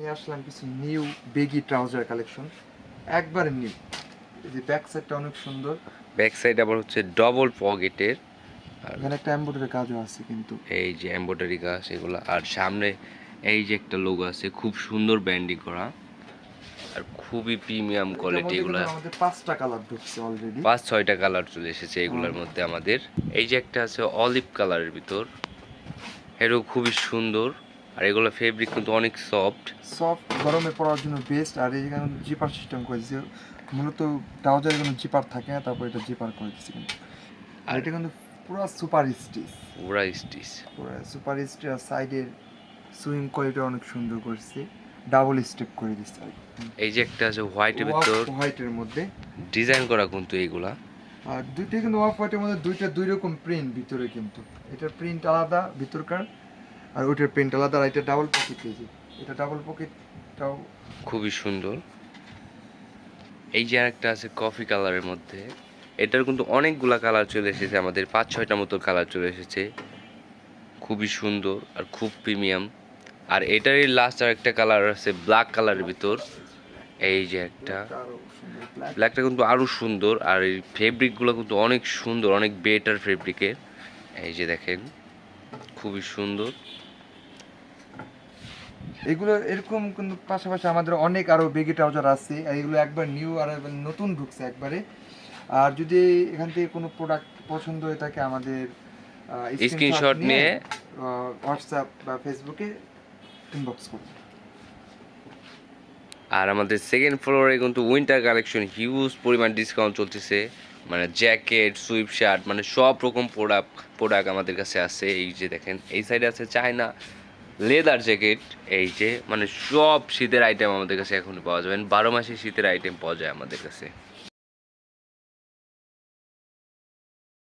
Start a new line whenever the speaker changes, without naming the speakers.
নিয়ে আসলাম কিছু new baggy trouser collection, একবারে নিউ। এই যে ব্যাক সাইডটা অনেক সুন্দর,
ব্যাক সাইড আবার হচ্ছে ডবল পকেটের, আর
এখানে একটা এমব্রয়ডারি কাজও আছে কিন্তু।
এই যে এমব্রয়ডারি কাজ এগুলো, আর সামনে এই যে একটা লোগো আছে, খুব সুন্দর ব্যান্ডিং করা আর খুবই প্রিমিয়াম
এটার
কোয়ালিটি
মধ্যে
এগুলা।
কিন্তু আমাদের 5টা কালার ঢুকছে অলরেডি।
5-6টা কালার চলে এসেছে এগুলোর মধ্যে আমাদের। এই যে একটা আছে অলিভ কালারের ভিতর, এটাও খুবই সুন্দর। আর এগুলো ফেব্রিক কিন্তু অনেক সফট।
সফট, গরমে পরার জন্য বেস্ট। আর এই যেখানে জিপার সিস্টেম করে দিয়েছে, মূলত ট্রাউজারে কোনো জিপার থাকে না, তারপর এটা জিপার করে দিচ্ছে কিন্তু। আর
আর
এটা কিন্তু পুরো সুপার স্টিচ,
পুরা স্টিচ।
পুরো সুপার স্টিচ। আর সাইডের সুইং কোয়ালিটি অনেক সুন্দর করছে, ডাবল স্টেপ করে দিচ্ছে।
এই যে একটা আছে হোয়াইটের ভিতর,
হোয়াইটের মধ্যে,
ডিজাইন করা কিন্তু এইগুলা।
আর দুইটাই কিন্তু অফ হোয়াইটের মধ্যে দুইটা দুই রকম প্রিন্ট ভিতরে কিন্তু। এটার প্রিন্ট আলাদা ভিতরকার, আর ওইটার প্রিন্ট আলাদা। আর এটা ডাবল পকেট, এই যে এটা ডাবল পকেটটাও
খুবই সুন্দর। এই যে আরেকটা আছে কফি কালারের মধ্যে, এটার কিন্তু অনেকগুলা কালার চলে এসেছে আমাদের, 5-6টা মতো কালার চলে এসেছে। খুবই সুন্দর আর খুব প্রিমিয়াম। আর এটারই লাস্ট আর একটা কালার আছে ব্ল্যাক কালারের ভিতর। এই যে একটা
আরো সুন্দর ব্ল্যাক।
ব্ল্যাকটা কিন্তু আরো সুন্দর, আর এই ফেব্রিকগুলো কিন্তু অনেক সুন্দর, অনেক বেটার ফেব্রিকের। এই যে দেখেন, খুবই সুন্দর।
এগুলো এরকম কিন্তু পাশাপাশি আমাদের অনেক আরো বেগি ট্রাউজার আছে, আর এগুলো একবার নিউ আর একবার নতুন ঢুকছে একবারে। আর যদি এখান থেকে কোনো প্রোডাক্ট পছন্দ হয়ে থাকে, আমাদের স্ক্রিনশট
স্ক্রিনশট
নিয়ে
নিয়ে
হোয়াটসঅ্যাপ বা ফেসবুকে ইনবক্স করুন।
আর আমাদের সেকেন্ড ফ্লোরে কিন্তু উইন্টার কালেকশন হিউজ পরিমাণ ডিসকাউন্ট চলতেছে, মানে জ্যাকেট, সুইপ শার্ট, মানে সব রকম প্রোডাক্ট আমাদের কাছে আছে। এই যে দেখেন, এই সাইডে আছে চায়না লেদার জ্যাকেট। এই যে মানে সব শীতের আইটেম আমাদের কাছে এখন পাওয়া যাবে, 12 মাসে শীতের আইটেম পাওয়া যায় আমাদের কাছে।